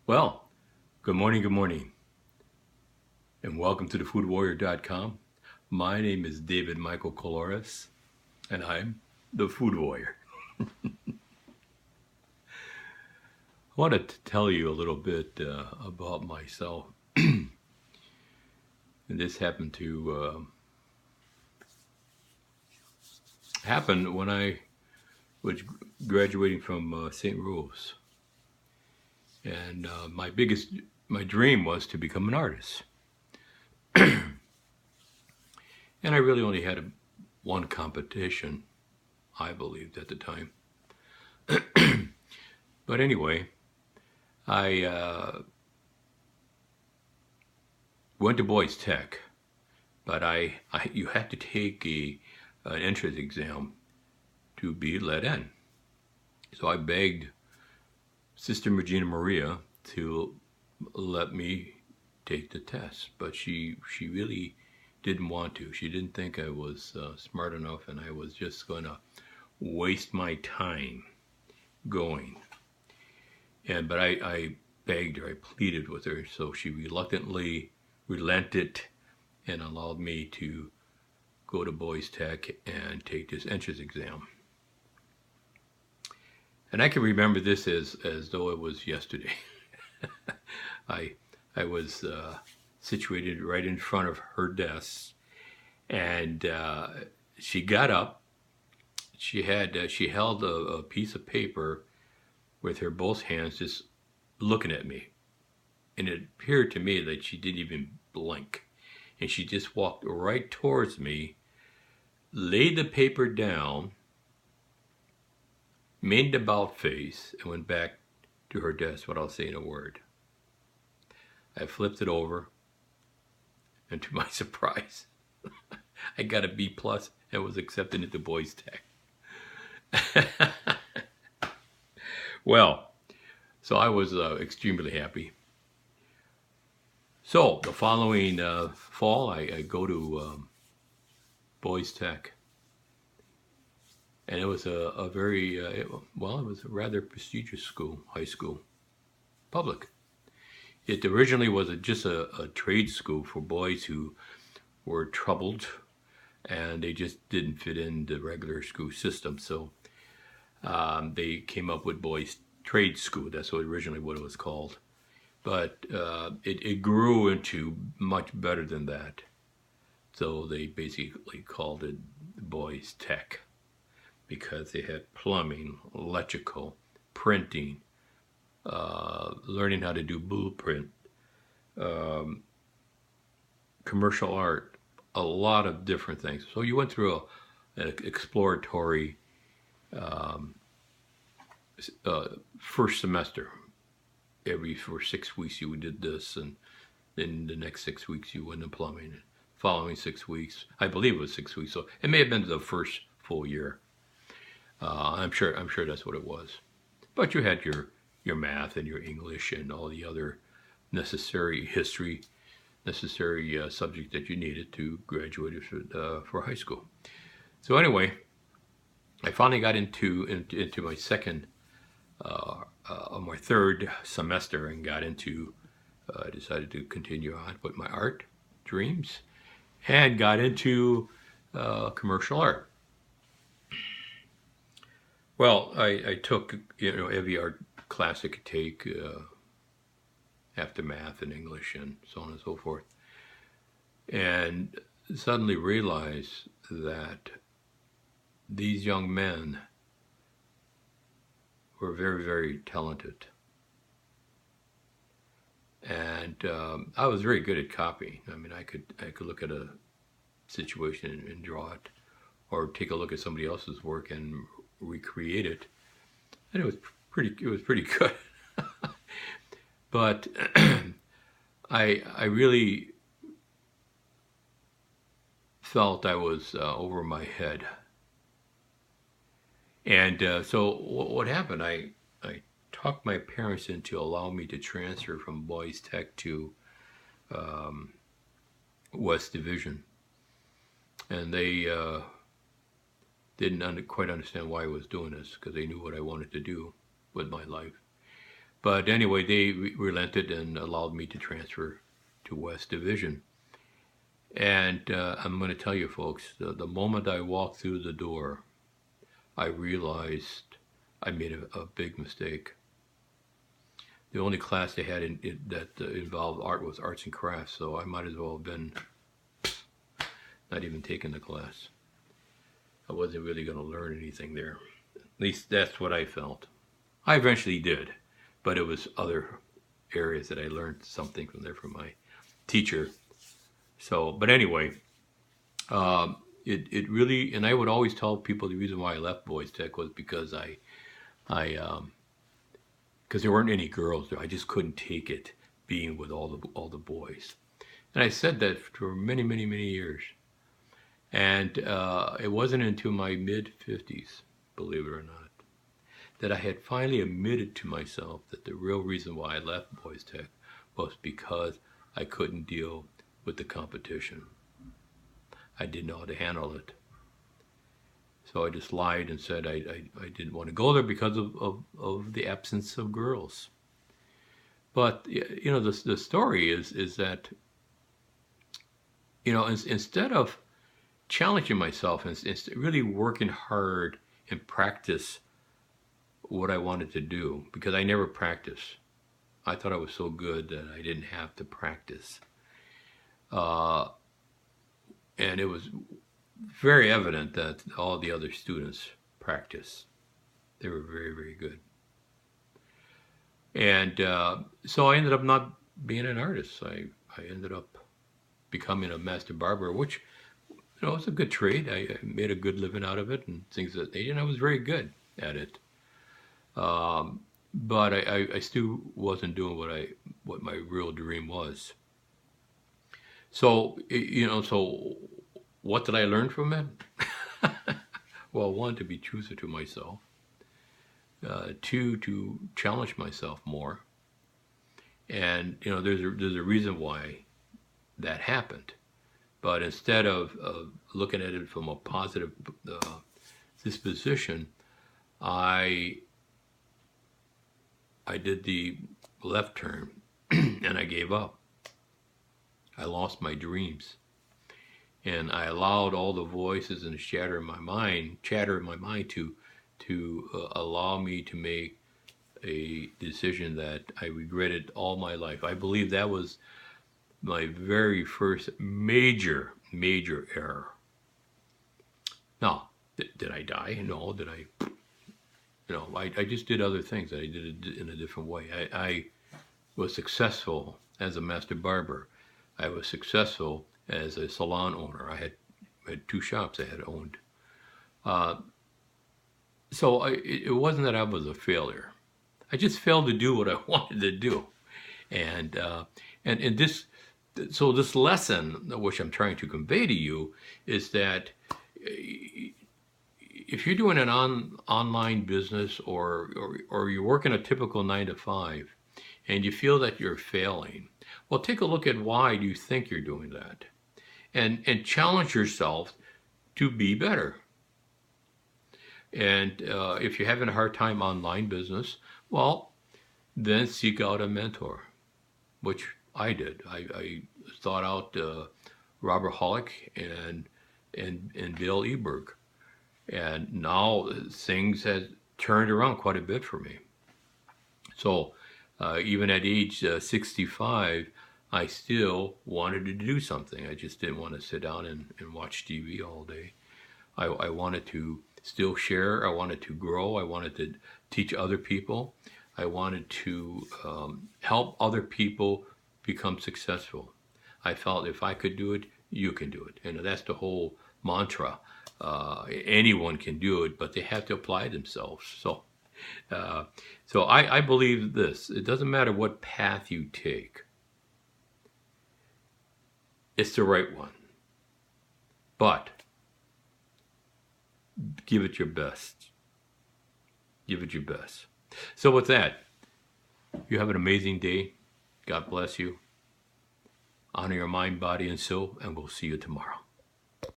Well, good morning, and welcome to thefoodwarrior.com. My name is David Michael Colores, and I'm the Food Warrior. I wanted to tell you a little bit about myself. And this happened to happen when I was graduating from St. Rose, and my dream was to become an artist. And I really only had one competition, I believed at the time. But anyway, I went to Boys Tech, but you had to take an entrance exam to be let in. So I begged Sister Regina Maria to let me take the test, but she really didn't want to. She didn't think I was smart enough, and I was just going to waste my time going. But I begged her, I pleaded with her, so she reluctantly relented and allowed me to go to Boys Tech and take this entrance exam. And I can remember this as though it was yesterday. I was situated right in front of her desk, and she got up. She held a piece of paper with her both hands, just looking at me, and it appeared to me that she didn't even blink, and she just walked right towards me, laid the paper down, made an about face, and went back to her desk without saying a word. I flipped it over, and to my surprise, I got a B plus and was accepted into Boys Tech. Well, so I was extremely happy. So the following fall, I go to Boys Tech, and it was a very it was a rather prestigious school, high school, public. It originally was just a trade school for boys who were troubled, and they just didn't fit in the regular school system. So they came up with Boys Trade School. That's originally what it was called. But it grew into much better than that. So they basically called it Boys Tech, because they had plumbing, electrical, printing, learning how to do blueprint, commercial art, a lot of different things. So you went through an exploratory first semester. For 6 weeks you did this, and then the next 6 weeks you went in plumbing. And following 6 weeks, I believe it was 6 weeks, so it may have been the first full year. I'm sure that's what it was. But you had your math and your English and all the other necessary history, necessary subject that you needed to graduate for high school. So anyway, I finally got into my my third semester, and decided to continue on with my art dreams, and got into commercial art. Well, I took every art class I could take after math and English and so on and so forth, and suddenly realized that these young men were very, very talented. And I was very good at copying. I mean, I could look at a situation and draw it, or take a look at somebody else's work and recreate it, and it was pretty good. But I really felt I was over my head. And so what happened? I talked my parents into allowing me to transfer from Boys Tech to West Division, and they didn't quite understand why I was doing this, because they knew what I wanted to do with my life. But anyway, they relented and allowed me to transfer to West Division. And I'm going to tell you, folks, the moment I walked through the door, I realized I made a big mistake. The only class they had that involved art was arts and crafts, so I might as well have been not even taking the class. I wasn't really going to learn anything there. At least that's what I felt. I eventually did, but it was other areas that I learned something from there from my teacher. So, but anyway, it really, and I would always tell people the reason why I left Boys Tech was because because there weren't any girls there. I just couldn't take it being with all the boys, and I said that for many, many, many years. And it wasn't until my mid-50s, believe it or not, that I had finally admitted to myself that the real reason why I left Boys Tech was because I couldn't deal with the competition. I didn't know how to handle it. So I just lied and said I didn't want to go there because of the absence of girls. But, you know, the story is that, you know, instead of challenging myself and really working hard and practice what I wanted to do, because I never practiced. I thought I was so good that I didn't have to practice. And it was very evident that all the other students practiced. They were very, very good. And so I ended up not being an artist. I ended up becoming a master barber, which, you know, it's a good trade. I made a good living out of it and things that they, and I was very good at it. But I still wasn't doing what my real dream was. So, you know, so what did I learn from it? Well, one, to be truthful to myself. Two, to challenge myself more. And, you know, there's a reason why that happened. But instead of looking at it from a positive disposition, I did the left turn and I gave up. I lost my dreams. And I allowed all the voices and chatter in my mind to allow me to make a decision that I regretted all my life. I believe that was my very first major error. Now, did I die? No. Did I? You know, I just did other things. I did it in a different way. I was successful as a master barber. I was successful as a salon owner. I had 2 shops I had owned. So it wasn't that I was a failure. I just failed to do what I wanted to do. And this, so this lesson, which I'm trying to convey to you, is that if you're doing an online business or you're working a typical 9 to 5 and you feel that you're failing, well, take a look at why do you think you're doing that, and challenge yourself to be better. And if you're having a hard time online business, well, then seek out a mentor, which I did. I sought out Robert Hollick and Bill Eberg. And now things have turned around quite a bit for me. So even at age 65, I still wanted to do something. I just didn't want to sit down and watch TV all day. I wanted to still share. I wanted to grow. I wanted to teach other people. I wanted to help other people become successful. I felt if I could do it, you can do it. And that's the whole mantra. Anyone can do it, but they have to apply themselves. So I believe this. It doesn't matter what path you take. It's the right one. But give it your best. Give it your best. So with that, you have an amazing day. God bless you. Honor your mind, body, and soul, and we'll see you tomorrow.